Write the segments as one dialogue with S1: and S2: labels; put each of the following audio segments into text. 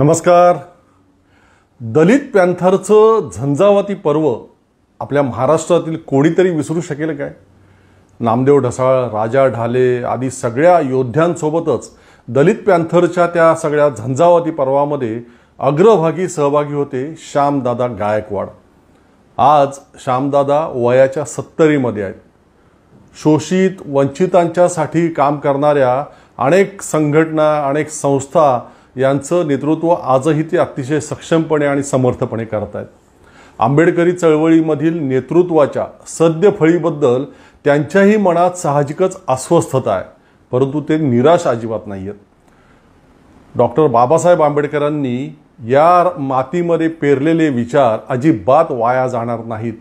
S1: नमस्कार. दलित पॅन्थरचं झंझावाती पर्व आपल्या महाराष्ट्रातील कोणीतरी विसरू शकेल काय? नामदेव ढसाळ, राजा ढाले आदी सगळ्या योद्ध्यांसोबतच दलित पॅन्थरच्या त्या सगळ्या झंझावाती पर्वामध्ये अग्रभागी सहभागी होते श्यामदादा गायकवाड. आज श्यामदादा वयाच्या 70मध्ये आहेत. शोषित वंचितांच्यासाठी काम करणाऱ्या अनेक संघटना, अनेक संस्था यांचं नेतृत्व आजही ते अतिशय सक्षमपणे आणि समर्थपणे करत आहेत. आंबेडकरी चळवळीमधील नेतृत्वाच्या सद्यफळीबद्दल त्यांच्याही मनात साहजिकच अस्वस्थता आहे, परंतु ते निराश अजिबात नाही आहेत. डॉक्टर बाबासाहेब आंबेडकरांनी या मातीमध्ये पेरलेले विचार अजिबात वाया जाणार नाहीत.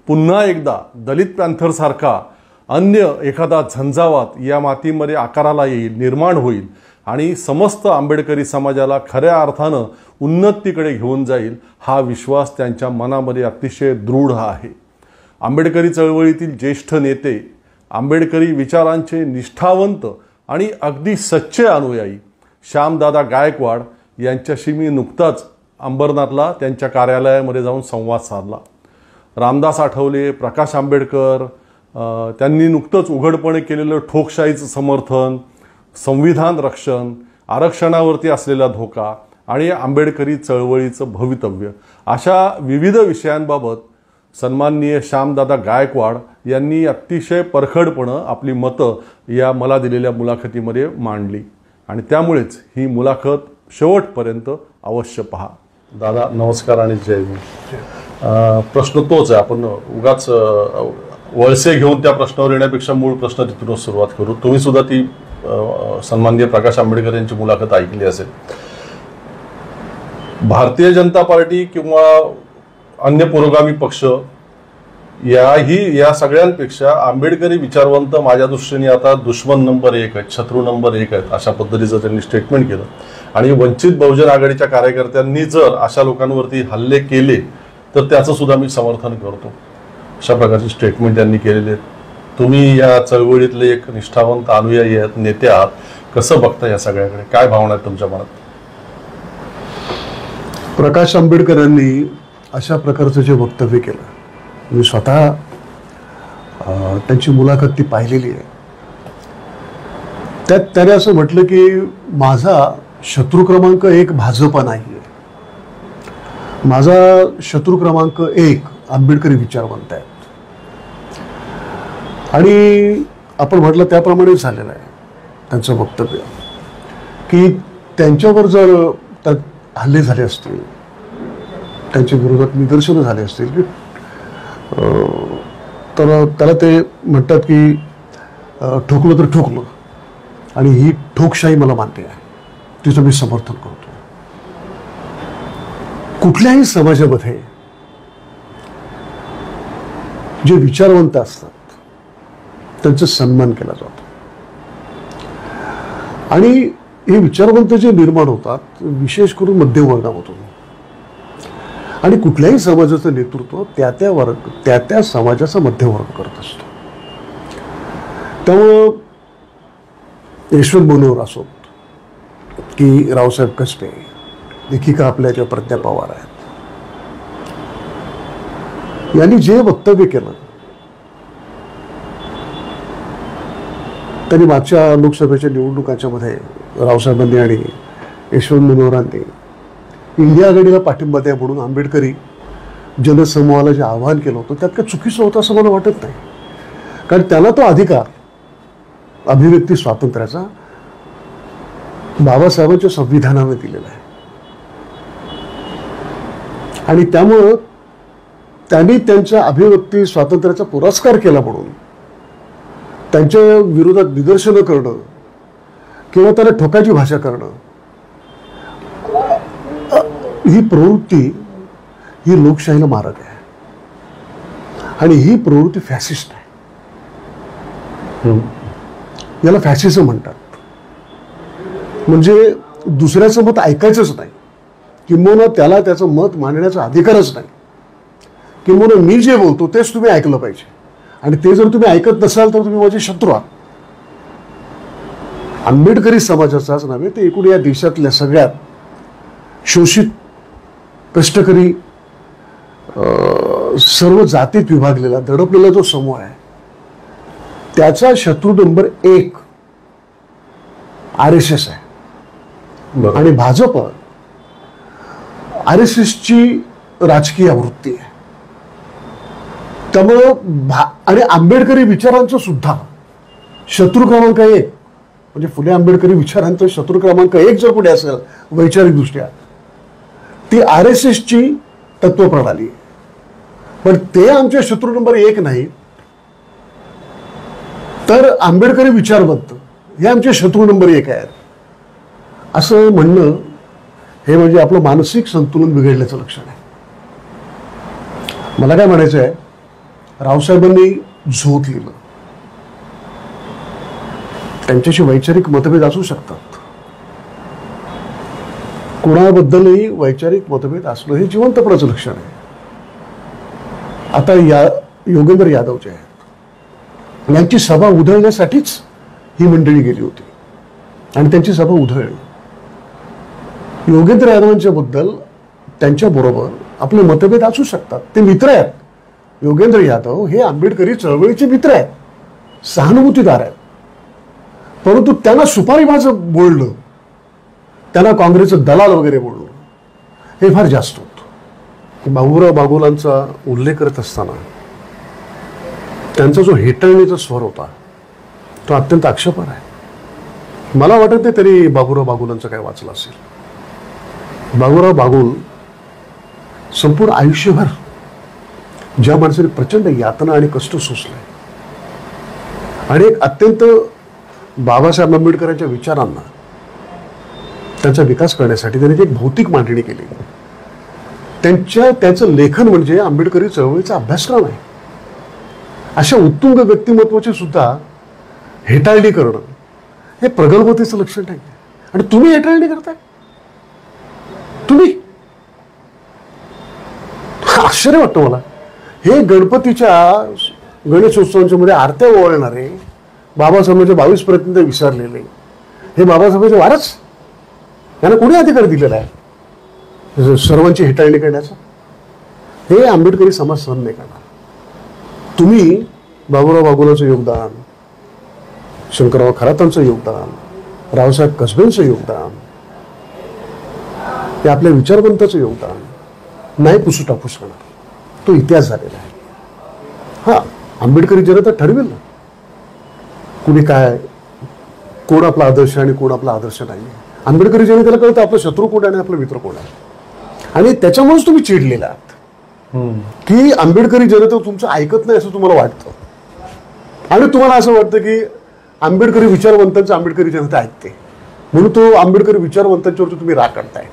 S1: पुन्हा एकदा दलित पॅन्थरसारखा अन्य एखादा झंझावात या मातीमध्ये आकाराला येईल, निर्माण होईल आणि समस्त आंबेडकरी समाजाला खऱ्या अर्थानं उन्नतीकडे घेऊन जाईल, हा विश्वास त्यांच्या मनामध्ये अतिशय दृढ आहे. आंबेडकरी चळवळीतील ज्येष्ठ नेते, आंबेडकरी विचारांचे निष्ठावंत आणि अगदी सच्चे अनुयायी श्यामदादा गायकवाड यांच्याशी मी नुकताच अंबरनाथला त्यांच्या कार्यालयामध्ये जाऊन संवाद साधला. रामदास आठवले, प्रकाश आंबेडकर त्यांनी नुकतंच उघडपणे केलेलं ठोकशाहीचं समर्थन, संविधान रक्षण, आरक्षणावरती असलेला धोका आणि आंबेडकरी चळवळीचं भवितव्य अशा विविध विषयांबाबत सन्माननीय श्यामदादा गायकवाड यांनी अतिशय परखडपणे आपली मतं या मला दिलेल्या मुलाखतीमध्ये मांडली आणि त्यामुळेच ही मुलाखत शेवटपर्यंत अवश्य पहा. दादा नमस्कार आणि जय भीम. प्रश्न तोच आहे, आपण उगाच वळसे घेऊन त्या प्रश्नावर येण्यापेक्षा मूळ प्रश्न तिथूनच सुरुवात करू. तुम्ही सुद्धा ती सन्माननीय प्रकाश आंबेडकर यांची मुलाखत ऐकली असेल. भारतीय जनता पार्टी किंवा अन्य पुरोगामी पक्ष या सगळ्यांपेक्षा आंबेडकरी विचारवंत माझ्या दृष्टीने आता दुश्मन नंबर 1 आहेत, शत्रू नंबर 1 आहेत, अशा पद्धतीचं त्यांनी स्टेटमेंट केलं. आणि वंचित बहुजन आघाडीच्या कार्यकर्त्यांनी जर अशा लोकांवरती हल्ले केले तर त्याचं सुद्धा मी समर्थन करतो. अशा प्रकारचे स्टेटमेंट त्यांनी केलेले आहेत. तुम्ही या चळवळीतले एक निष्ठावंत अनुयायी आहेत, नेते आहात, कसं बघता या सगळ्याकडे? काय भावना आहेत तुमच्या मनात?
S2: प्रकाश आंबेडकरांनी अशा प्रकारचं जे वक्तव्य केलं, मी स्वतः त्यांची मुलाखत ती पाहिलेली आहे. त्यात त्याने असं म्हटलं की माझा शत्रू क्रमांक 1 भाजप नाही आहे, माझा शत्रू क्रमांक 1 आंबेडकरी विचारवंत आहेत. आणि आपण म्हटलं त्याप्रमाणे झालेलं आहे त्यांचं वक्तव्य की त्यांच्यावर जर हल्ले झाले असतील, त्यांच्या विरोधात निदर्शनं झाले असतील की तर त्याला ते म्हणतात की ठोकलं तर ठोकलं, आणि ही ठोकशाही मला मान्य आहे, तिचं मी समर्थन करतो. कुठल्याही समाजामध्ये जे विचारवंत असतात त्यांचा सन्मान केला जातो. आणि हे विचारवंत जे निर्माण होतात विशेष करून मध्यमवर्गामधून, आणि कुठल्याही समाजाचं नेतृत्व त्या त्या समाजाचा मध्यमवर्ग करत असतो. त्यामुळं यशवंत मनोहर असोत की रावसाहेब कसबे, लेखिका आपल्या ज्या प्रज्ञा पवार आहेत, यांनी जे वक्तव्य केलं, त्यांनी मागच्या लोकसभेच्या निवडणुकांच्या मध्ये रावसाहेबांनी आणि यशवंत मनोहरांनी इंडिया आघाडीला पाठिंबा द्या म्हणून आंबेडकरी जनसमूहाला जे आवाहन केलं होतं त्यात काही चुकीचं होतं असं मला वाटत नाही. कारण त्याला तो अधिकार अभिव्यक्ती स्वातंत्र्याचा बाबासाहेबांच्या संविधानाने दिलेला आहे. आणि त्यामुळं त्यांनी त्यांच्या अभिव्यक्ती स्वातंत्र्याचा पुरस्कार केला म्हणून त्यांच्या विरोधात निदर्शनं करणं किंवा त्यांना ठोकाची भाषा करणं, ही प्रवृत्ती ही लोकशाहीला मारक आहे आणि ही प्रवृत्ती फॅसिस्ट आहे. याला फॅसिझम म्हणतात. म्हणजे दुसऱ्याचं मत ऐकायचंच नाही, किंबहुना त्याला त्याचं मत मांडण्याचा अधिकारच नाही, किंबहुना मी जे बोलतो तेच तुम्ही ऐकलं पाहिजे, आणि ते जर तुम्ही ऐकत नसाल तर तुम्ही माझे शत्रू आहात. आंबेडकरी समाजाचाच नव्हे तर एकूण या देशातल्या सगळ्यात शोषित कष्टकरी सर्व जातीत विभागलेला दडपलेला जो समूह आहे त्याचा शत्रू नंबर 1 RSS आहे. आणि भाजप RSSची राजकीय आवृत्ती आहे. त्यामुळं आणि आंबेडकरी विचारांचं सुद्धा शत्रू क्रमांक 1 म्हणजे फुले आंबेडकरी विचारांचं शत्रू क्रमांक 1 जर कुठे असेल वैचारिकदृष्ट्या ती RSSची तत्वप्रणाली. पण ते आमचे शत्रू नंबर 1 नाही तर आंबेडकरी विचारवंत हे आमचे शत्रू नंबर 1 आहेत असं म्हणणं हे म्हणजे आपलं मानसिक संतुलन बिघडल्याचं लक्षण आहे. मला काय म्हणायचं आहे, रावसाहेबांनी झोत लिहिलं. त्यांच्याशी वैचारिक मतभेद असू शकतात, कोणाबद्दलही वैचारिक मतभेद असणं हे जिवंतपणाचं लक्षण आहे. आता योगेंद्र यादव जे आहेत यांची सभा उधळण्यासाठीच ही मंडळी गेली होती आणि त्यांची सभा उधळली. योगेंद्र यादवांच्या बद्दल त्यांच्या बरोबर आपले मतभेद असू शकतात, ते मित्र आहेत. योगेंद्र यादव हे आंबेडकरी चळवळीचे मित्र आहेत, सहानुभूतीदार आहेत. परंतु त्यांना सुपारीबाज बोलणं, त्यांना काँग्रेसचं दलाल वगैरे बोलणं हे फार जास्त होतं. बाबुराव बागुलांचा उल्लेख करत असताना त्यांचा जो हेटाळणीचा स्वर होता तो अत्यंत आक्षेपार्ह आहे. मला वाटत नाही तरी बाबुराव बागुलांचं काय वाचलं असेल. बाबुराव बागुल संपूर्ण आयुष्यभर ज्या माणसाने प्रचंड यातना आणि कष्ट सोसले आणि एक अत्यंत बाबासाहेब आंबेडकरांच्या विचारांना त्यांचा विकास करण्यासाठी त्यांनी एक भौतिक मांडणी केली. त्यांचं लेखन म्हणजे आंबेडकरी चळवळीचा अभ्यासक्रम आहे. अशा उत्तुंग व्यक्तिमत्वाची सुद्धा हेटाळणी करणं हे प्रगल्भतेचं लक्षण नाही. आणि तुम्ही हेटाळणी करताय, तुम्ही, आश्चर्य वाटतं मला. हे गणपतीच्या गणेशोत्सवांच्या मध्ये आरत्या ओवाळणारे बाबासाहेबांचे 22 प्रतिनिधी विसरलेले हे बाबासाहेबांचे वारस, यांना कोणी अधिकार दिलेला आहे सर्वांची हेटाळणी करण्याचा? हे आंबेडकरी समाज सहन नाही करणार. तुम्ही बाबुराव बागुलाचं योगदान, शंकरराव खरातांचं योगदान, रावसाहेब कसबेंचं योगदान, हे आपल्या विचारवंताचं योगदान नाही पुसू टाकू शकणार. तो इतिहास झालेला आहे. हा, आंबेडकरी जनता ठरवेल ना कुणी काय, कोण आपला आदर्श आणि कोण आपला आदर्श नाही. आंबेडकरी जनतेला कळतं आपला शत्रू कोण आहे आणि आपला मित्र कोण आहे. आणि त्याच्यामुळेच तुम्ही चिडलेला आहात की आंबेडकरी जनता तुमचं ऐकत नाही असं तुम्हाला वाटतं आणि तुम्हाला असं वाटतं की आंबेडकरी विचारवंतांचं आंबेडकरी जनता ऐकते म्हणून तो आंबेडकरी विचारवंतांच्यावरती तुम्ही राग काढताय.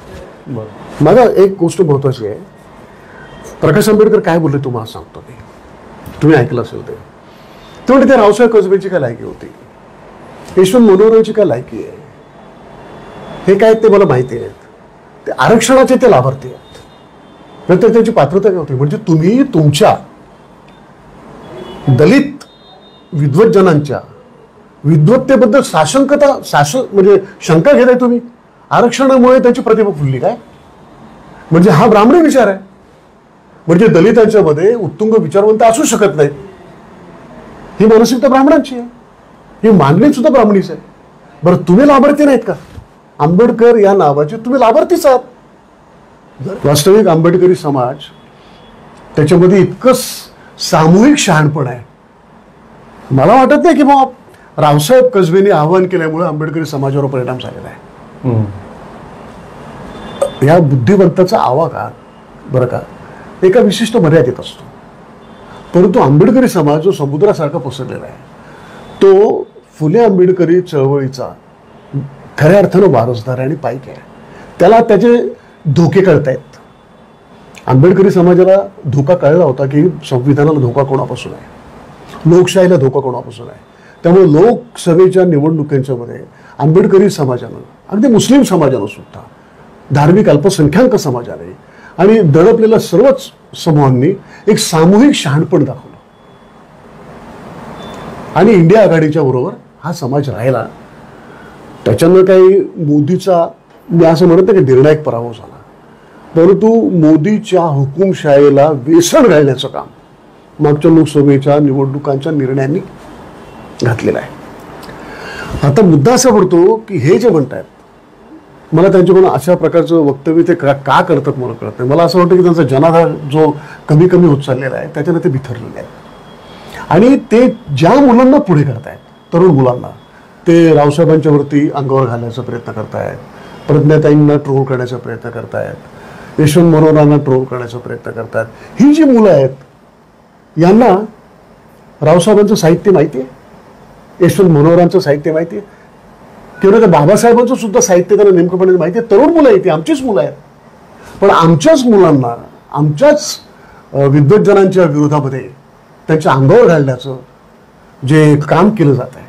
S2: मला एक गोष्ट महत्वाची आहे. प्रकाश आंबेडकर काय बोलले तुम्हाला सांगतो मी, तुम्ही ऐकलं असेल ते. ते म्हणजे त्या रावसाहेब कसबेंची काय लायकी होती, यशवंत मनोहरांची काय लायकी आहे, हे काय ते मला माहिती आहे. ते आरक्षणाचे ते लाभार्थी आहेत, नंतर त्यांची पात्रता काय होती. म्हणजे तुम्ही तुमच्या दलित विद्वज्जनांच्या विद्वत्तेबद्दल म्हणजे शंका घेताय तुम्ही. आरक्षणामुळे त्यांची प्रतिभा फुलली काय? म्हणजे हा ब्राह्मणी विचार आहे. म्हणजे दलितांच्या मध्ये उत्तुंग विचारवंत असू शकत नाहीत, ही मानसिकता ब्राह्मणांची आहे, ही मांडणी सुद्धा ब्राह्मणीच आहे. बरं, तुम्ही लाभार्थी नाहीत का? आंबेडकर या नावाचे तुम्ही लाभार्थीच आहात. वास्तविक आंबेडकरी समाज त्याच्यामध्ये इतकं सामूहिक शहाणपण आहे. मला वाटत नाही की मग रावसाहेब कसबेंनी आवाहन केल्यामुळे आंबेडकरी समाजावर परिणाम झालेला आहे. या बुद्धिवंताचा आवाका बरं का एका विशिष्ट मर्यादेत असतो, परंतु आंबेडकरी समाज जो समुद्रासारखा पसरलेला आहे तो फुले आंबेडकरी चळवळीचा खऱ्या अर्थानं वारसदार आणि पाईक आहे. त्याला त्याचे धोके कळतायत. आंबेडकरी समाजाला धोका कळला होता की संविधानाला धोका कोणापासून आहे, लोकशाहीला धोका कोणापासून आहे. त्यामुळे लोकसभेच्या निवडणुकांच्या मध्ये आंबेडकरी समाजानं, अगदी मुस्लिम समाजानं सुद्धा, धार्मिक अल्पसंख्याक समाजाने आणि दडपलेल्या सर्वच समूहांनी एक सामूहिक शहाणपण दाखवलं आणि इंडिया आघाडीच्या बरोबर हा समाज राहिला. त्याच्यानं काही मोदीचा, मी असं म्हणत नाही की निर्णायक पराभव झाला, परंतु मोदीच्या हुकुमशाहीला वेसण घालण्याचं काम मागच्या लोकसभेच्या निवडणुकांच्या निर्णयांनी घातलेलं आहे. आता मुद्दा असा पडतो की हे जे म्हणतायत, मला त्यांच्याकडून अशा प्रकारचं वक्तव्य ते का करतात मला कळत नाही. मला असं वाटतं की त्यांचा जनाधार जो कमी कमी होत चाललेला आहे त्याच्यानं ते बिथरलेले आहे. आणि ते ज्या मुलांना पुढे करतायत, तरुण मुलांना, ते रावसाहेबांच्या वरती अंगावर घालण्याचा प्रयत्न करतायत, प्रज्ञाताईंना ट्रोल करण्याचा प्रयत्न करतायत, यशवंत मनोहरांना ट्रोल करण्याचा प्रयत्न करतायत. ही जी मुलं आहेत यांना रावसाहेबांचं साहित्य माहिती आहे, यशवंत मनोहरांचं साहित्य माहिती आहे, किंवा त्या बाबासाहेबांचं सुद्धा साहित्य त्यांना नेमकंपणे माहिती आहे. तरुण मुलं आहेत, ती आमचीच मुलं आहेत. पण आमच्याच मुलांना आमच्याच विद्वज्जनांच्या विरोधामध्ये त्यांच्या अंगावर घालण्याचं जे काम केलं जात आहे,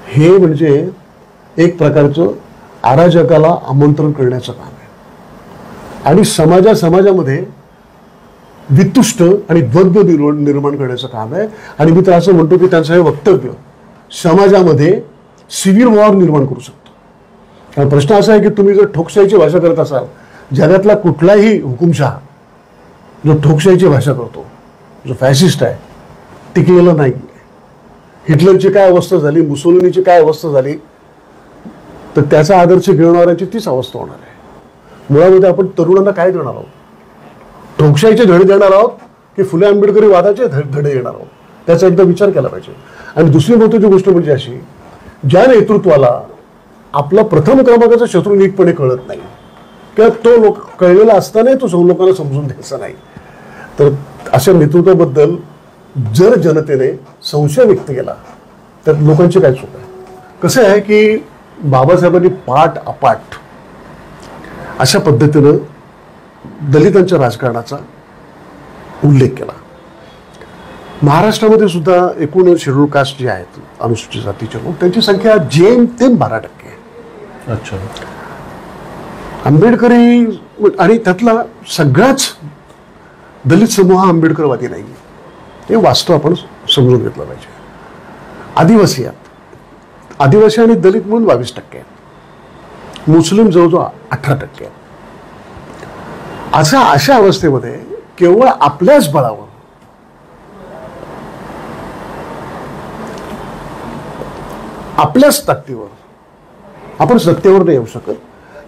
S2: हे म्हणजे एक प्रकारचं अराजकाला आमंत्रण करण्याचं काम आहे. आणि समाजामध्ये वितुष्ट आणि द्वंद्व निर्माण करण्याचं काम आहे. आणि मी तर असं म्हणतो की त्यांचं हे वक्तव्य समाजामध्ये सिव्हिल वॉर निर्माण करू शकतो. कारण प्रश्न असा आहे की तुम्ही जर ठोकशाहीची भाषा करत असाल, जगातला कुठलाही हुकुमशहा जो ठोकशाहीची भाषा करतो, जो फॅसिस्ट आहे, टिकलेला नाही. हिटलरची काय अवस्था झाली, मुसोलिनीची काय अवस्था झाली, तर त्याचा आदर्श घेणाऱ्यांची तीच अवस्था होणार आहे. मुळामध्ये आपण तरुणांना काय देणार आहोत? ठोकशाहीचे धडे देणार आहोत की फुले आंबेडकरी वादाचे धडे देणार आहोत? त्याचा एकदा विचार केला पाहिजे. आणि दुसरी महत्त्वाची गोष्ट म्हणजे अशी, ज्या नेतृत्वाला आपला प्रथम क्रमांकाचा शत्रू नीटपणे कळत नाही किंवा तो लोक कळलेला असतानाही तो लोकांना समजून द्यायचा नाही, तर अशा नेतृत्वाबद्दल जर जनतेने संशय व्यक्त केला तर लोकांची काय चूक आहे? कसं आहे की बाबासाहेबांनी पाठ अपाठ अशा पद्धतीनं दलितांच्या राजकारणाचा उल्लेख केला. महाराष्ट्रामध्ये सुद्धा एकूण शेड्यूल कास्ट जे आहेत, अनुसूचित जातीचे लोक, त्यांची संख्या जेमतेम 12% आहे.
S1: अच्छा.
S2: आंबेडकरी आणि त्यातला सगळाच दलित समूह हा आंबेडकरवादी नाही, हे वास्तव आपण समजून घेतलं पाहिजे. आदिवासी आणि दलित म्हणून 22% आहेत, मुस्लिम जवळजवळ 18% आहेत. अशा अवस्थेमध्ये केवळ आपल्याच बळावर आपल्याच ताकदीवर आपण सत्तेवर नाही येऊ शकत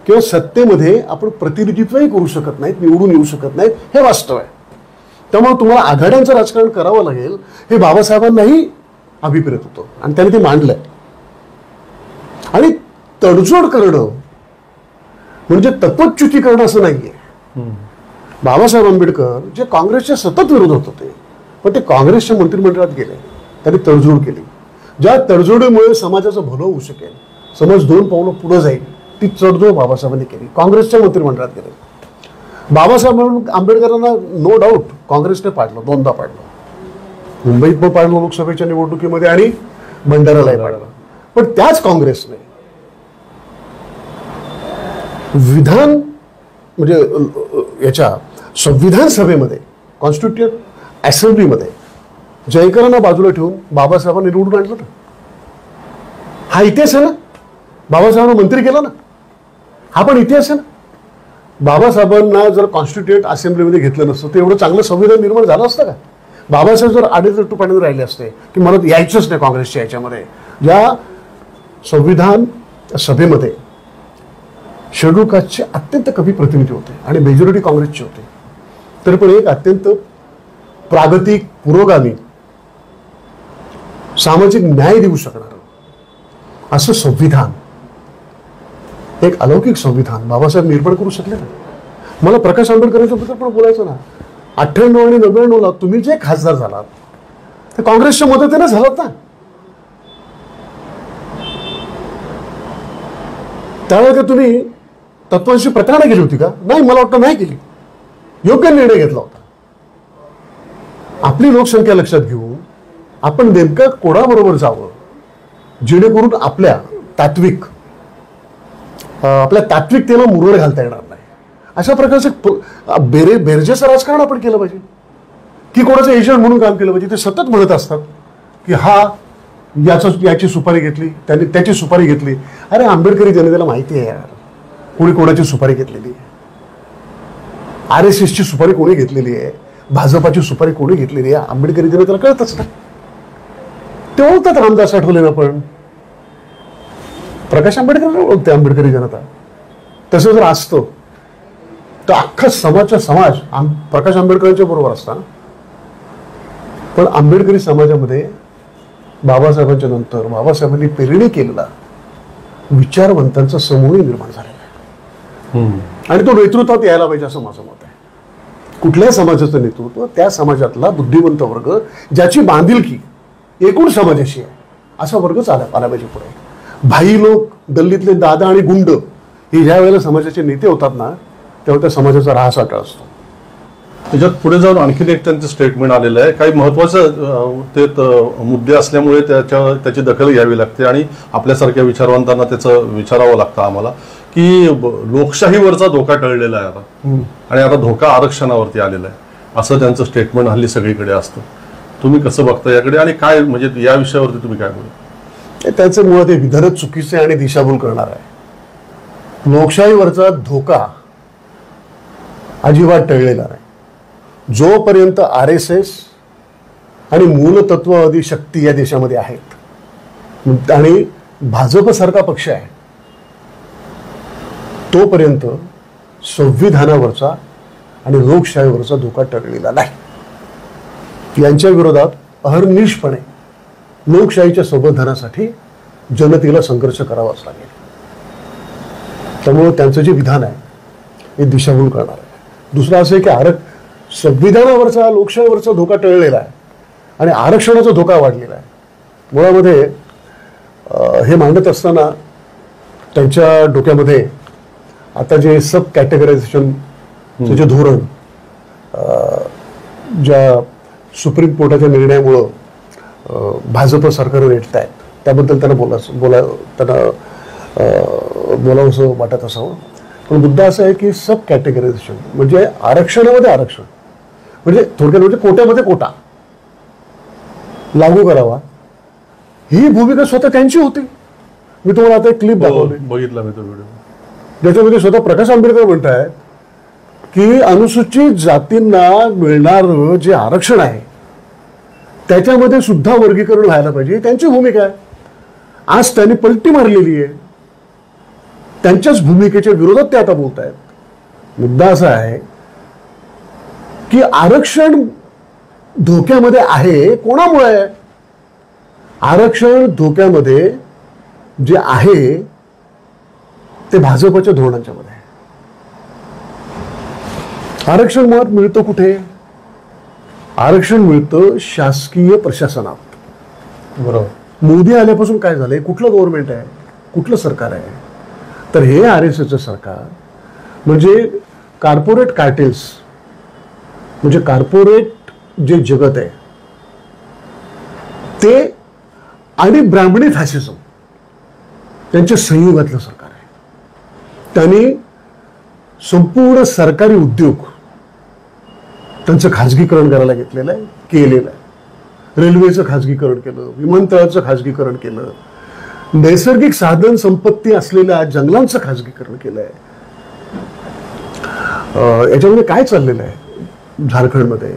S2: किंवा सत्तेमध्ये आपण प्रतिनिधित्वही करू शकत नाहीत, निवडून येऊ शकत नाहीत, हे वास्तव आहे. त्यामुळे तुम्हाला आघाड्यांचं राजकारण करावं लागेल, हे बाबासाहेबांनाही अभिप्रेत होतं आणि त्यांनी ते मांडलंय. आणि तडजोड करणं म्हणजे तत्वच्युती करणं असं नाहीये. बाबासाहेब आंबेडकर जे काँग्रेसच्या सतत विरोधात होते, पण ते काँग्रेसच्या मंत्रिमंडळात गेले, त्यांनी तडजोड केली. ज्या तडजोडीमुळे समाजाचं भलं होऊ शकेल, समाज 2 पावलं पुढे जाईल, ती तडजोड बाबासाहेबांनी केली, काँग्रेसच्या मंत्रिमंडळात गेले. बाबासाहेब आंबेडकरांना नो डाऊट काँग्रेसने पाडलं, 2दा पाडलं. मुंबईत पण पाडलं लोकसभेच्या निवडणुकीमध्ये आणि भंडारालाही पाडलं. पण त्याच काँग्रेसने विधान म्हणजे याच्या संविधान सभेमध्ये, कॉन्स्टिट्यूट असेंब्लीमध्ये जयकरांना बाजूला ठेवून बाबासाहेबांना निवडून आणलं ना. हा इतिहास आहे ना. बाबासाहेबांना मंत्री केलं ना, हा पण इतिहास आहे ना. बाबासाहेबांना जर कॉन्स्टिट्यूट असेंब्लीमध्ये घेतलं नसतं तर एवढं चांगलं संविधान निर्माण झालं असतं का? बाबासाहेब जर आडेतट्टूपणे राहिले असते की मला यायचंच नाही काँग्रेसच्या याच्यामध्ये, ज्या संविधान सभेमध्ये शेड्यूल कास्टचे अत्यंत कमी प्रतिनिधी होते आणि मेजॉरिटी काँग्रेसचे होते, तरी पण एक अत्यंत प्रागतिक, पुरोगामी, सामाजिक न्याय देऊ शकणारं असं संविधान, एक अलौकिक संविधान बाबासाहेब निर्माण करू शकले ना. मला प्रकाश आंबेडकरांच्या बद्दल पण बोलायचं ना. 98 आणि 99ला तुम्ही जे खासदार झालात ते काँग्रेसच्या मदतीने झालात ना. त्यावेळेला ते तुम्ही तत्वांशी प्रतारणा केली होती का? नाही, मला वाटतं नाही केली. योग्य निर्णय घेतला होता. आपली लोकसंख्या लक्षात घेऊन आपण नेमकं कोणाबरोबर जावं जेणेकरून आपल्या तात्विकतेला मुरड घालता येणार नाही. अशा प्रकारचं बेरजेचं राजकारण आपण केलं पाहिजे की कोणाचं एजंट म्हणून काम केलं पाहिजे. ते सतत म्हणत असतात की हा याची सुपारी घेतली, त्यांनी त्याची सुपारी घेतली. अरे आंबेडकरी जनतेला माहिती आहे यार कोणी कोणाची सुपारी घेतलेली. RSSची सुपारी कोणी घेतलेली आहे, भाजपाची सुपारी कोणी घेतलेली आहे, आंबेडकरी जनतेला कळतच नाही. ते ओळखतात रामदास आठवलेला, पण प्रकाश आंबेडकर ओळखते आंबेडकरी जनता. तसं जर असतं तर अख्खा समाजचा समाज प्रकाश आंबेडकरांच्या बरोबर असता. पण आंबेडकरी समाजामध्ये बाबासाहेबांच्या नंतर बाबासाहेबांनी पेरणी केलेला विचारवंतांचा समूह निर्माण झालेला आहे. आणि तो नेतृत्वात यायला पाहिजे असं माझं मत आहे. कुठल्याही समाजाचं नेतृत्व त्या समाजातला बुद्धिवंत वर्ग, ज्याची बांधिलकी एकूण समाजाशी आहे, असा वर्गच आला पाहिजे पुढे. भाई लोक, गल्लीतले दादा आणि गुंड हे ज्या वेळेला समाजाचे नेते होतात ना, तेव्हा त्या समाजाचा राहासाटा असतो.
S1: त्याच्यात पुढे जाऊन आणखीन एक त्यांचं स्टेटमेंट आलेलं आहे. काही महत्वाचं ते मुद्दे असल्यामुळे त्याची दखल घ्यावी लागते आणि आपल्यासारख्या विचारवंतांना त्याचं विचारावं लागतं आम्हाला, की लोकशाहीवरचा धोका टळलेला आहे आता, आणि आता धोका आरक्षणावरती आलेला आहे, असं त्यांचं स्टेटमेंट हल्ली सगळीकडे असतं. तुम्ही कसं बघता याकडे, आणि काय म्हणजे या विषयावरती तुम्ही काय बोलता?
S2: त्याचं मुळात हे विधानच चुकीचे आणि दिशाभूल करणार आहे. लोकशाहीवरचा धोका अजिबात टळलेला नाही. जोपर्यंत RSS आणि मूलतत्ववादी शक्ती या देशामध्ये आहेत आणि भाजपसारखा पक्ष आहे, तोपर्यंत संविधानावरचा आणि लोकशाहीवरचा धोका टळलेला नाही. यांच्या विरोधात अहर्निशपणे लोकशाहीच्या संवर्धनासाठी जनतेला संघर्ष करावाच लागेल. त्यामुळे त्यांचं जे विधान आहे हे दिशाभूल करणार आहे. दुसरं असं आहे की संविधानावरचा लोकशाहीवरचा धोका टळलेला आहे आणि आरक्षणाचा धोका वाढलेला आहे. मुळामध्ये हे मांडत असताना त्यांच्या डोक्यामध्ये आता जे सब कॅटेगरायझेशनचं जे धोरण ज्या सुप्रीम कोर्टाच्या निर्णयामुळं भाजप सरकार रेटत आहेत, त्याबद्दल त्यांना बोलावंसं वाटत असावं. पण मुद्दा असा आहे की सब कॅटेगरायझेशन म्हणजे आरक्षणामध्ये आरक्षण, म्हणजे थोडक्यात म्हणजे कोट्यामध्ये कोटा लागू करावा, ही भूमिका स्वतः त्यांची होती. मी तुम्हाला आता एक क्लिप दाखवली,
S1: बघितला मी तो व्हिडिओ,
S2: ज्याच्यामध्ये स्वतः प्रकाश आंबेडकर म्हणतायत की अनुसूचित जातींना मिळणारं जे आरक्षण आहे त्याच्यामध्ये सुद्धा वर्गीकरण व्हायला पाहिजे, त्यांची भूमिका आहे. आज त्यांनी पलटी मारलेली आहे, त्यांच्याच भूमिकेच्या विरोधात ते आता बोलत आहेत. मुद्दा असा आहे की आरक्षण धोक्यामध्ये आहे, कोणामुळे? आरक्षण धोक्यामध्ये जे आहे ते भाजपच्या धोरणांच्या मध्ये आहे. आरक्षण मुळात मिळतं कुठे? आरक्षण मिळतं शासकीय प्रशासनात.
S1: बरोबर.
S2: मोदी आल्यापासून काय झालंय? कुठलं गव्हर्नमेंट आहे, कुठलं सरकार आहे? तर हे RSSचं सरकार म्हणजे कॉर्पोरेट कार्टेल्स, म्हणजे कॉर्पोरेट जे जगत आहे ते आणि ब्राह्मणी फॅसिझम त्यांच्या संयोगातलं सरकार आहे. त्यांनी संपूर्ण सरकारी उद्योग त्यांचं खाजगीकरण करायला घेतलेलं आहे, केलेलं आहे. रेल्वेचं खाजगीकरण केलं, विमानतळाचं खाजगीकरण केलं, नैसर्गिक साधन संपत्ती असलेल्या जंगलांचं खाजगीकरण केलं आहे. याच्यामध्ये काय चाललेलं आहे? झारखंडमध्ये,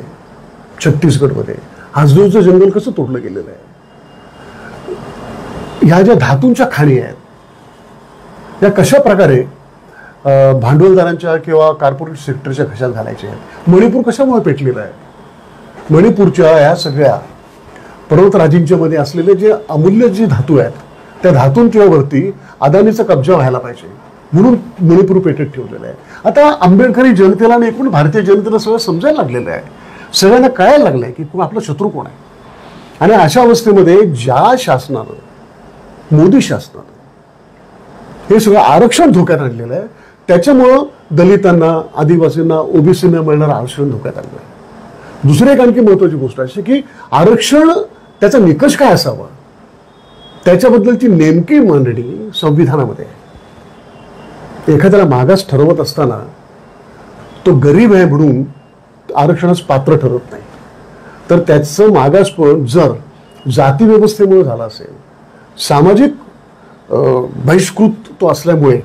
S2: छत्तीसगडमध्ये हाजदूरचं जंगल कसं तोडलं गेलेलं आहे. ह्या ज्या धातूंच्या खाणी आहेत या कशा प्रकारे भांडवलदारांच्या किंवा कॉर्पोरेट सेक्टरच्या खिशात घालायच्या आहेत. मणिपूर कशामुळे पेटलेला आहे? मणिपूरच्या या सगळ्या पर्वतराजींच्या मध्ये असलेले जे अमूल्य जी धातू आहेत त्या धातूंच्या वरती अदानीचा कब्जा व्हायला पाहिजे म्हणून मणिपूर पेटेत ठेवलेलं आहे. आता आंबेडकरी जनतेला आणि एकूण भारतीय जनतेला सगळं समजायला लागलेलं आहे, सगळ्यांना कळायला लागलंय की आपला शत्रू कोण आहे. आणि अशा अवस्थेमध्ये ज्या शासनानं, मोदी शासनानं हे सगळं आरक्षण धोक्यात आणलेलं आहे, त्याच्यामुळं दलितांना, आदिवासींना, ओबीसींना मिळणारं आरक्षण धोक्यात आणलं आहे. दुसरी एक आणखी महत्वाची गोष्ट अशी की आरक्षण त्याचा निकष काय असावा त्याच्याबद्दलची नेमकी मांडणी संविधानामध्ये आहे. एखाद्याला मागास ठरवत असताना तो गरीब आहे म्हणून आरक्षणास पात्र ठरत नाही, तर त्याचं मागासपण जर जाती व्यवस्थेमुळे झालं असेल, सामाजिक बहिष्कृत तो असल्यामुळे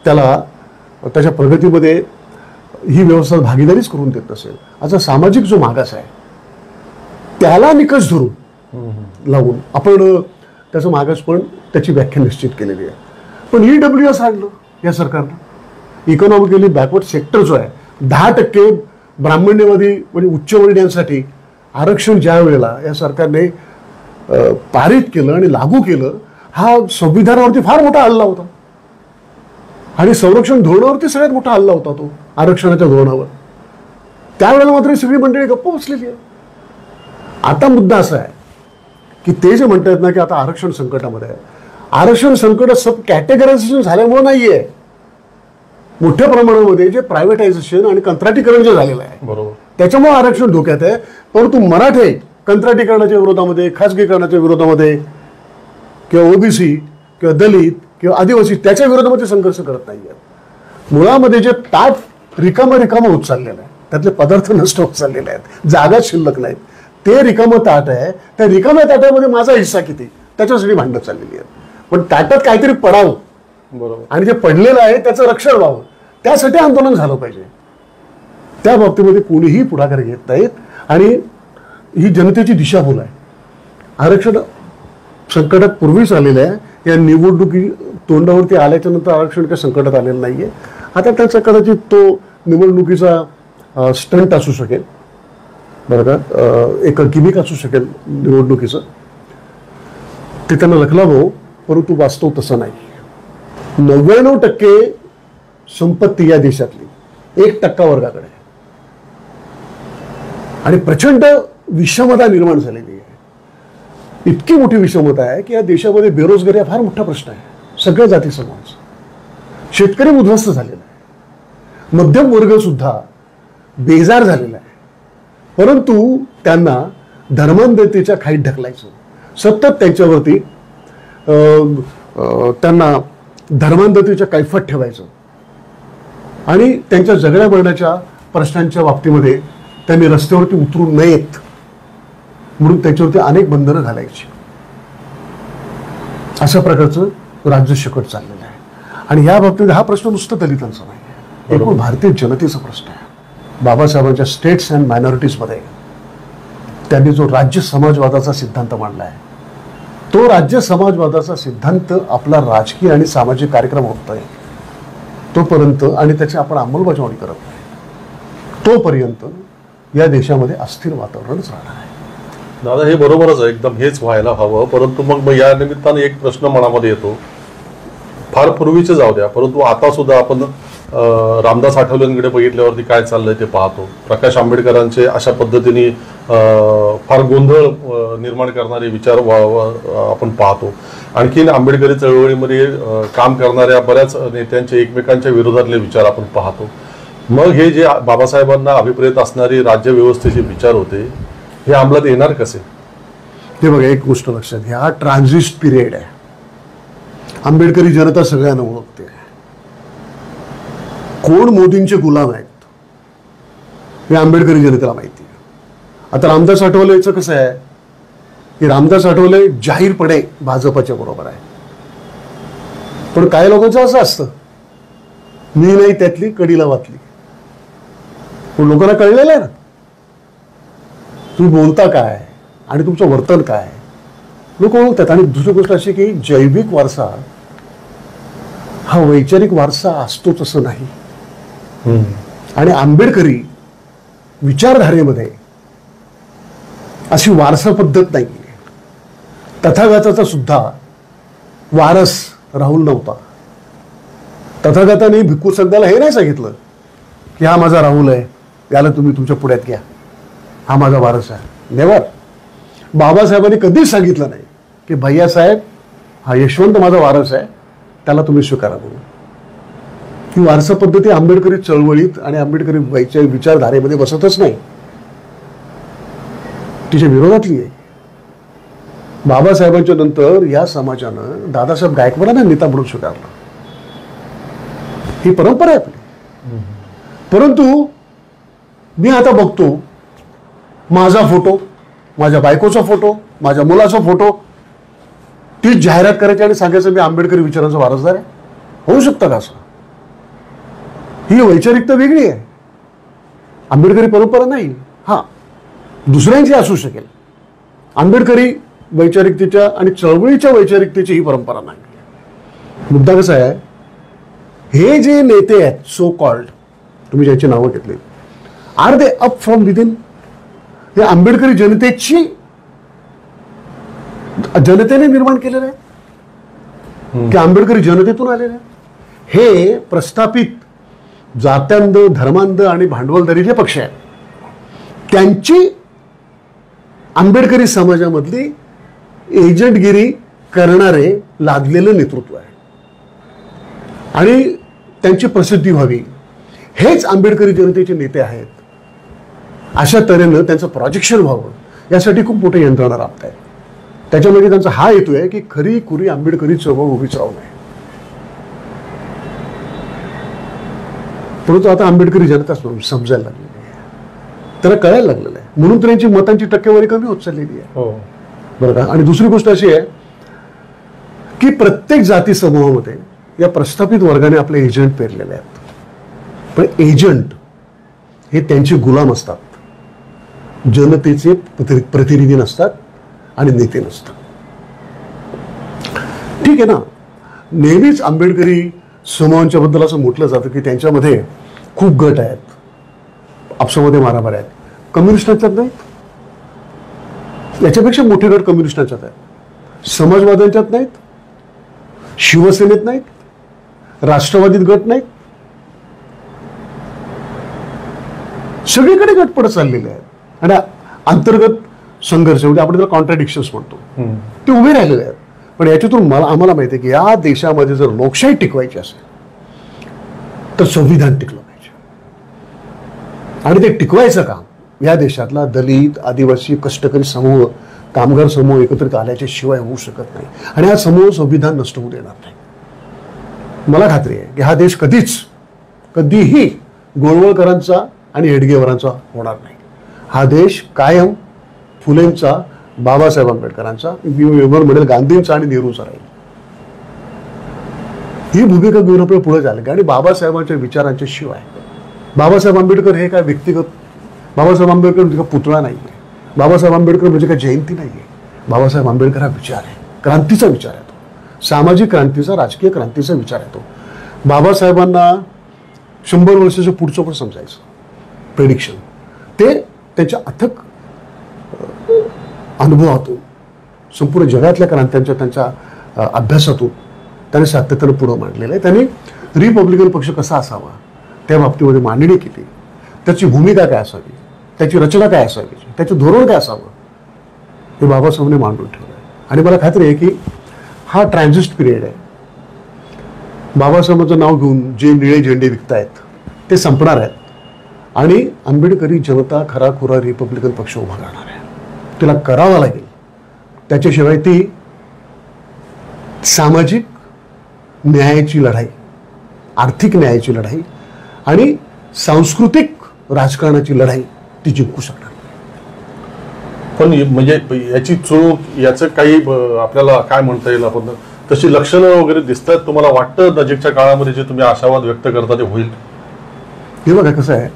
S2: त्याला त्याच्या प्रगतीमध्ये ही व्यवस्था भागीदारीच करून देत नसेल, आता सामाजिक जो मागास आहे त्याला निकष धरून लावून आपण त्याचं मागास पण त्याची व्याख्या निश्चित केलेली आहे. पण EWS आणलं या सरकारनं. इकॉनॉमिकली बॅकवर्ड सेक्टर जो आहे 10% ब्राह्मण्यवादी म्हणजे उच्चवर्णीयांसाठी आरक्षण ज्या वेळेला या सरकारने पारित केलं आणि लागू केलं, हा संविधानावरती फार मोठा हल्ला होता आणि संरक्षण धोरणावरती सगळ्यात मोठा हल्ला होता तो आरक्षणाच्या धोरणावर. त्यावेळेला मात्र सगळी मंडळी गप्प बसलेली आहे. आता मुद्दा असा आहे की ते जे म्हणतात ना की आता आरक्षण संकटामध्ये आहे, आरक्षण संकट सब कॅटेगरायझेशन झाल्यामुळे नाहीये, मोठ्या प्रमाणामध्ये जे प्रायव्हेटायझेशन आणि कंत्राटीकरण जे झालेलं आहे
S1: बरोबर,
S2: त्याच्यामुळे आरक्षण धोक्यात आहे. परंतु मराठे कंत्राटीकरणाच्या विरोधामध्ये, खासगीकरणाच्या विरोधामध्ये किंवा ओबीसी किंवा दलित किंवा आदिवासी त्याच्या विरोधामध्ये संघर्ष करत नाहीये. मुळामध्ये जे ताट रिकामं होत चाललेलं आहे, त्यातले पदार्थ नष्ट होत चाललेले आहेत, जागा शिल्लक नाहीत, ते रिकामं ताट आहे. त्या रिकाम्या ताटामध्ये माझा हिस्सा किती त्याच्यासाठी भांडणं चाललेली आहेत. पण ताटात काहीतरी पडावं
S1: बरोबर,
S2: आणि जे पडलेलं आहे त्याचं रक्षण व्हावं, त्यासाठी आंदोलन झालं पाहिजे. त्या बाबतीमध्ये कोणीही पुढाकार घेत नाहीत आणि ही जनतेची दिशाभूल आहे. आरक्षण संकटात पूर्वीच आलेलं आहे. या निवडणुकी तोंडावरती आल्याच्या नंतर आरक्षण काही संकटात आलेलं नाहीये. आता त्याचा कदाचित तो निवडणुकीचा स्टंट असू शकेल, बरं का, एक गिमिक असू शकेल निवडणुकीचं, ते त्यांना लखलावं. परंतु वास्तव तसं नाही. 99% संपत्ती या देशातली 1% वर्गाकडे आहे आणि प्रचंड विषमता निर्माण झालेली आहे. इतकी मोठी विषमता आहे की या देशामध्ये बेरोजगारी हा फार मोठा प्रश्न आहे. सगळ्या जाती समाज, शेतकरी उद्ध्वस्त झालेला आहे, मध्यम वर्ग सुद्धा बेजार झालेला आहे. परंतु त्यांना धर्मांधतेच्या खाईत ढकलायचं, सतत त्यांच्यावरती त्यांना धर्मांधतेच्या कैफत ठेवायचं आणि त्यांच्या जगण्या मरण्याच्या प्रश्नांच्या बाबतीमध्ये त्यांनी रस्त्यावरती उतरू नयेत म्हणून त्याच्यावरती अनेक बंधनं घालायची. अशा प्रकारचं राज्य शकट चाललेलं आहे. आणि या बाबतीत हा प्रश्न नुसतं दलितांचा नाही आहे, एकूण भारतीय जनतेचा प्रश्न आहे. बाबासाहेबांच्या स्टेट्स अँड मायनॉरिटीजमध्ये त्यांनी जो राज्य समाजवादाचा सिद्धांत मांडला आहे, तो राज्य समाजवादाचा सिद्धांत आपला राजकीय आणि सामाजिक कार्यक्रम होतोय तोपर्यंत आणि त्याची आपण अंमलबजावणी करत नाही तोपर्यंत या देशामध्ये अस्थिर वातावरणच राहणार आहे.
S1: दादा हे बरोबरच आहे, एकदम हेच व्हायला हवं. परंतु मग या निमित्तानं एक प्रश्न मनामध्ये येतो, फार पूर्वीचे जाऊ द्या, परंतु आता सुद्धा आपण रामदास आठवलेंकडे बघितल्यावरती काय चाललंय ते पाहतो. प्रकाश आंबेडकरांचे अशा पद्धतीने फार गोंधळ निर्माण करणारे विचार आपण पाहतो. आणखीन आंबेडकरी चळवळीमध्ये काम करणाऱ्या बऱ्याच नेत्यांचे एकमेकांच्या विरोधातले विचार आपण पाहतो. मग हे जे बाबासाहेबांना अभिप्रेत असणारी राज्यव्यवस्थेचे विचार होते हे अंमलात येणार कसे?
S2: ते बघा, एक गोष्ट लक्षात घ्या, हा ट्रान्झिस्ट पिरियड आहे. आंबेडकरी जनता सगळ्यांना ओळखते कोण मोदींचे गुलाम आहेत हे आंबेडकरी जनतेला माहिती आहे. आता रामदास आठवलेचं कसं आहे की रामदास आठवले जाहीरपणे भाजपच्या बरोबर आहे, पण काही लोकांचं असं असतं, मी नाही त्यातली कडीला वाचली. पण लोकांना कळलेलं आहे ना तुम्ही बोलता काय आणि तुमचं वर्तन काय, लोक ओळखतात. आणि दुसरी गोष्ट अशी की जैविक वारसा हा वैचारिक वारसा असतो तसं नाही. आणि आंबेडकरी विचारधारेमध्ये अशी वारसा पद्धत नाही. तथागताचा सुद्धा वारस राहुल नव्हता. तथागताने भिक्खू संघाला हे नाही सांगितलं की हा माझा राहुल आहे, याला तुम्ही तुमच्या पुढ्यात घ्या, हा माझा वारस आहे. नेवर. बाबासाहेबांनी कधीच सांगितलं नाही की भैयासाहेब हा यशवंत माझा वारस आहे, त्याला तुम्ही स्वीकारा म्हणून. ही वारसा पद्धती आंबेडकरी चळवळीत आणि आंबेडकरी वैचारिक विचारधारेमध्ये बसतच नाही, तिच्या विरोधातली आहे. बाबासाहेबांच्या नंतर या समाजानं दादासाहेब गायकवाडांना नेता म्हणून स्वीकारलं, ही परंपरा आहे आपली. परंतु मी आता बघतो माझा फोटो, माझ्या बायकोचा फोटो, माझ्या मुलाचा फोटो, तीच जाहिरात करायची आणि सांगायचं मी आंबेडकरी विचारांचा वारसदार आहे. होऊ शकतं का असं? ही वैचारिकता वेगळी आहे. आंबेडकरी परंपरा नाही. हा, दुसऱ्यांची असू शकेल. आंबेडकरी वैचारिकतेच्या आणि चळवळीच्या वैचारिकतेची ही परंपरा नाही. मुद्दा कसा आहे, हे जे नेते आहेत सो कॉल्ड, तुम्ही ज्याची नावं घेतली, are they up from within? हे आंबेडकरी जनतेने निर्माण केलेलं आहे की आंबेडकरी जनतेतून आलेले आहे? हे प्रस्थापित जात्यांध, धर्मांध आणि भांडवलदारी जे पक्ष आहेत त्यांची आंबेडकरी समाजामधली एजंटगिरी करणारे लादलेलं नेतृत्व आहे. आणि त्यांची प्रसिद्धी व्हावी, हेच आंबेडकरी जनतेचे नेते आहेत. अशा तऱ्हेनं त्यांचं प्रोजेक्शन व्हावं यासाठी खूप मोठे यंत्रणा राबत आहेत. त्याच्यामध्ये त्यांचा हा हेतू आहे की खरी खुरी आंबेडकरी चळवळ उभीच राहू नये. परंतु आता आंबेडकरी जनता समजायला लागलेली आहे, त्यांना कळायला लागलेलं आहे. म्हणून तर यांची मतांची टक्केवारी कमी होत चाललेली आहे. बरं का? आणि दुसरी गोष्ट अशी आहे की प्रत्येक जाती समूहामध्ये या प्रस्थापित वर्गाने आपले एजंट पेरलेले आहेत. पण एजंट हे त्यांचे गुलाम असतात, जनतेचे प्रतिनिधी नसतात आणि नेते नसतात. ठीक आहे ना? नेहमीच आंबेडकरी समूहांच्या बद्दल असं म्हटलं जातं की त्यांच्यामध्ये खूप गट आहेत, आपसामध्ये मारामार आहेत. कम्युनिस्टांच्यात नाहीत, याच्यापेक्षा मोठे गट कम्युनिस्टांच्यात आहेत. समाजवाद्यांच्यात नाहीत, शिवसेनेत नाहीत, राष्ट्रवादीत गट नाहीत. सगळीकडे गट पडत चाललेले आहेत. आणि अंतर्गत संघर्ष म्हणजे आपण त्याला कॉन्ट्राडिक्शन्स म्हणतो ते उभे राहिलेले आहेत. पण याच्यातून आम्हाला माहिती आहे की या देशामध्ये जर लोकशाही टिकवायची असेल तर संविधान टिकलं पाहिजे. आणि ते टिकवायचं काम या देशातला दलित, आदिवासी, कष्टकरी समूह, कामगार समूह एकत्रित आल्याच्या शिवाय होऊ शकत नाही. आणि हा समूह संविधान नष्ट होऊ देणार नाही. मला खात्री आहे की हा देश कधीही गोळवळकरांचा आणि हेडगेवारांचा होणार नाही. हा देश कायम फुलेंचा, बाबासाहेब आंबेडकरांचा, म्हणेल गांधींचा आणि नेहरूंचा राहील. ही भूमिका घेऊन आपल्याला पुढे झाले. आणि बाबासाहेबांच्या विचारांच्या शिवाय बाबासाहेब आंबेडकर हे काय व्यक्तिगत, बाबासाहेब आंबेडकर म्हणजे का पुतळा नाही आहे, बाबासाहेब आंबेडकर म्हणजे काय जयंती नाही आहे. बाबासाहेब आंबेडकर हा विचार आहे, क्रांतीचा विचार आहे. तो सामाजिक क्रांतीचा, राजकीय क्रांतीचा विचार आहे. तो बाबासाहेबांना 100 वर्षाचं पुढचं पण समजायचं प्रेडिक्शन, ते त्यांच्या अथक अनुभवातून, संपूर्ण जगातल्या क्रांत्यांच्या त्यांच्या अभ्यासातून त्याने सातत्यानं पुढं मांडलेलं आहे. त्यांनी रिपब्लिकन पक्ष कसा असावा त्या बाबतीमध्ये मांडणी केली. त्याची भूमिका काय असावी, त्याची रचना काय असावी, त्याचं धोरण काय असावं, हे बाबासाहेबांनी मांडून ठेवलं आहे. आणि मला खात्री आहे की हा ट्रान्झिस्ट पिरियड आहे. बाबासाहेबांचं नाव घेऊन जे निळे झेंडे विकतायत ते संपणार आहेत. आणि आंबेडकरी जनता खराखुरा रिपब्लिकन पक्ष उभा करणार आहे. तिला करावा लागेल. त्याच्याशिवाय ती सामाजिक न्यायाची लढाई, आर्थिक न्यायाची लढाई आणि सांस्कृतिक राजकारणाची लढाई ती जिंकू शकणार.
S1: पण म्हणजे याची चूक, याचं काही आपल्याला काय म्हणता येईल, आपण तशी लक्षणं वगैरे दिसतात? तुम्हाला वाटतं नजीकच्या काळामध्ये जे तुम्ही आशावाद व्यक्त करता ते होईल?
S2: हे बघा कसं आहे,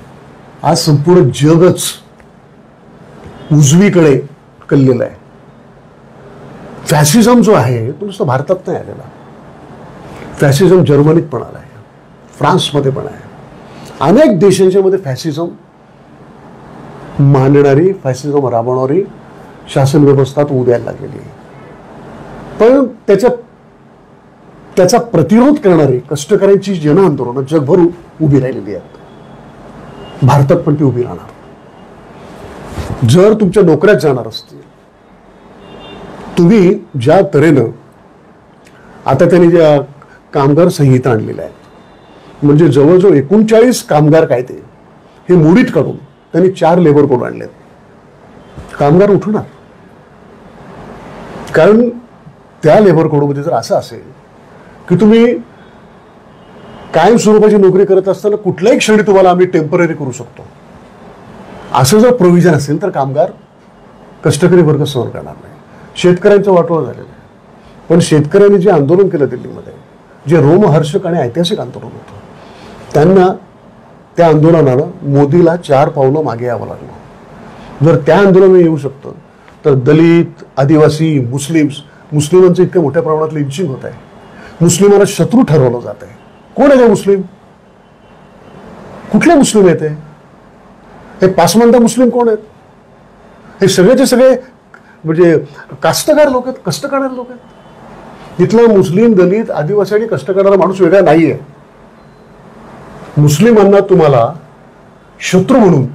S2: आज संपूर्ण जगच उजवीकडे कललेलं आहे. फॅसिझम जो आहे तो नुसतं भारतात नाही आलेला. फॅसिझम जर्मनीत पण आला आहे, फ्रान्समध्ये पण आहे. अनेक देशांच्या मध्ये फॅसिझम मांडणारी, फॅसिझम राबवणारी शासन व्यवस्था उद्यायला लागलेली आहे. पण त्याचा प्रतिरोध करणारी कष्टकऱ्यांची जन आंदोलनं जगभर उभी राहिलेली आहेत. भारतात पण ती उभी राहणार. जर तुमच्या नोकऱ्यात जाणार असतील, तुम्ही ज्या तऱ्हेनं आता त्यांनी ज्या कामगार संहिता आणलेल्या आहेत, म्हणजे जवळजवळ 39 कामगार कायदे हे मोडीत काढून त्यांनी 4 लेबर कोड आणलेत. कामगार उठणार. कारण त्या लेबर कोडमध्ये जर असं असेल की तुम्ही कायम स्वरूपाची नोकरी करत असताना कुठल्याही क्षणी तुम्हाला आम्ही टेम्पररी करू शकतो, असं जर प्रोव्हिजन असेल तर कामगार, कष्टकरी वर्ग सहन करणार नाही. शेतकऱ्यांचं वाटोळं झालेलं आहे. पण शेतकऱ्यांनी जे आंदोलन केलं दिल्लीमध्ये, जे रोमहर्षक आणि ऐतिहासिक आंदोलन होतं, त्यांना त्या आंदोलनानं मोदीला 4 पावलं मागे यावं लागलं. जर त्या आंदोलनाने येऊ शकतं तर दलित, आदिवासी, मुस्लिमांचं इतक्या मोठ्या प्रमाणात लिंचिंग होत आहे. मुस्लिमांना शत्रू ठरवलं जात आहे. कोण आहे ते मुस्लिम? कुठले मुस्लिम आहेत हे पासमंदा मुस्लिम कोण आहेत? हे सगळेचे सगळे म्हणजे कास्तकार लोक आहेत, कष्ट करणारे लोक आहेत. इथला मुस्लिम, दलित, आदिवासी आणि कष्ट करणारा माणूस वेगळा नाहीये. मुस्लिमांना तुम्हाला शत्रू म्हणून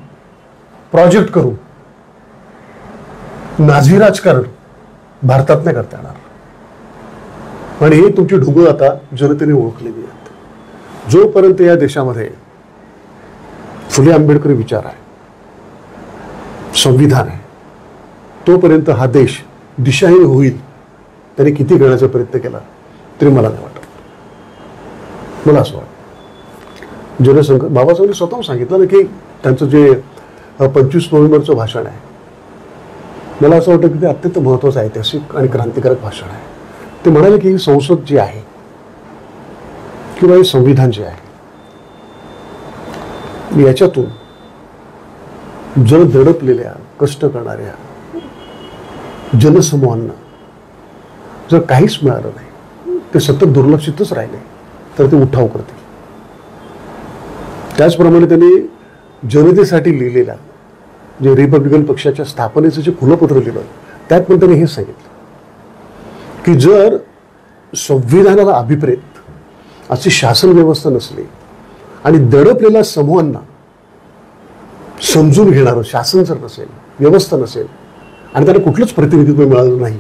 S2: प्रोजेक्ट करून नाझी राजकारण भारतात नाही करता येणार. आणि हे तुमची ढोंग आता जनतेने ओळखलेली आहेत. जोपर्यंत या देशामध्ये फुले आंबेडकरी विचार आहे, संविधान आहे, तोपर्यंत हा देश दिशाहीन होईल. त्यांनी किती करण्याचा प्रयत्न केला तरी मला नाही वाटत. मला असं वाटतं जनसंघ बाबासाहेबांनी स्वतः सांगितलं ना की त्यांचं जे 25 नोव्हेंबरचं भाषण आहे, मला असं वाटतं की ते अत्यंत महत्त्वाचं, ऐतिहासिक आणि क्रांतिकारक भाषण आहे. ते म्हणाले की ही संसद जी आहे किंवा हे संविधान जे आहे याच्यातून जर दडपलेल्या कष्ट करणाऱ्या जनसमूहांना जर काहीच मिळालं नाही, ते सतत दुर्लक्षितच राहिले तर ते उठाव करतील. त्याचप्रमाणे त्यांनी जनतेसाठी लिहिलेल्या जे रिपब्लिकन पक्षाच्या स्थापनेचं जे खुलं पत्र लिहिलं त्यात पण त्यांनी हे सांगितलं की जर संविधानाला अभिप्रेत अशी शासन व्यवस्था नसली आणि दडपलेल्या समूहांना समजून घेणारं शासन जर नसेल, व्यवस्था नसेल आणि त्यांना कुठलंच प्रतिनिधित्व मिळालं नाही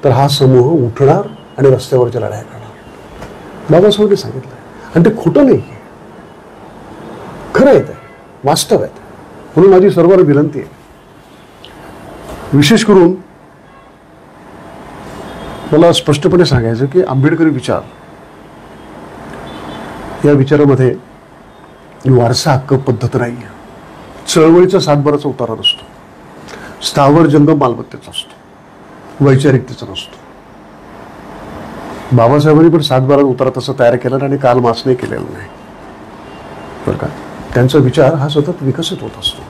S2: तर हा समूह उठणार आणि रस्त्यावरच्या लढाया करणार. बाबासाहेबांनी सांगितलं आणि ते खोटं नाही, खरं येत आहे, वास्तव आहे. म्हणून माझी सर्वांना विनंती आहे, विशेष करून मला स्पष्टपणे सांगायचं की आंबेडकरी विचार या विचारामध्ये वारसा हक्क पद्धत नाही आहे. चळवळीचा सातबाराचा उतारा नसतो, स्थावर जंगम मालमत्तेचा असतो, वैचारिकतेचा नसतो. बाबासाहेबांनी पण सातबारा उतारा तसं तयार केलं आणि काल मासने केलेलं नाही बरं का. त्यांचा विचार हा सतत विकसित होत असतो.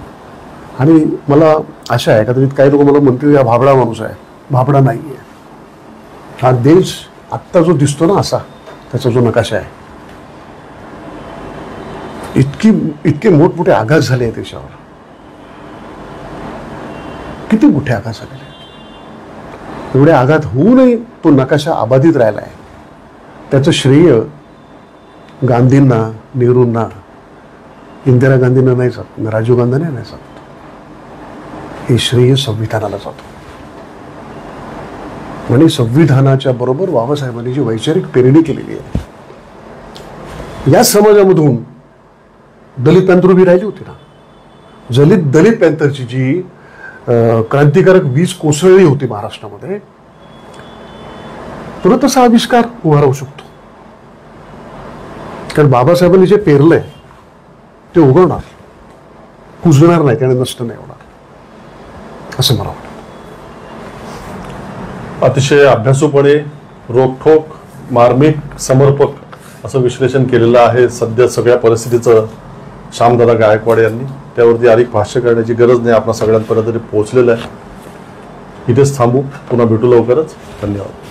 S2: आणि मला आशा आहे, कदाचित काही लोक मला म्हणतील हा भाबडा माणूस आहे. भाबडा नाही आहे. हा देश आत्ता जो दिसतो ना असा त्याचा जो नकाशा आहे, इतके मोठमोठे आघात झाले आहेत देशावर, किती मोठे आघात झालेले आहेत. एवढे आघात होऊनही तो नकाशा अबाधित राहिला आहे. त्याचं श्रेय गांधींना, नेहरूंना, इंदिरा गांधींना नाही जात, राजीव गांधींना नाही जात. हे श्रेय संविधानाला जातो. आणि संविधानाच्या बरोबर बाबासाहेबांनी जी वैचारिक पेरणी केलेली आहे, या समाजामधून दलित पॅंथर उभी राहिली होती ना. दलित पॅंथरची जी क्रांतिकारक वीज कोसळली होती महाराष्ट्रामध्ये, पुन्हा तसा आविष्कार उभा राहू शकतो. कारण बाबासाहेबांनी जे पेरलंय ते उगवणार, कुजणार नाही, त्याने नष्ट नाही होणार असं मला वाटतं.
S1: अतिशय अभ्यासूपणे, रोखठोक, मार्मिक, समर्पक असं विश्लेषण केलेलं आहे सध्या सगळ्या परिस्थितीचं श्यामदादा गायकवाड यांनी. त्यावरती अधिक भाष्य करण्याची गरज नाही, आपल्या सगळ्यांपर्यंत पोहोचलेलं आहे. इथेच थांबू, पुन्हा भेटू लवकरच. धन्यवाद.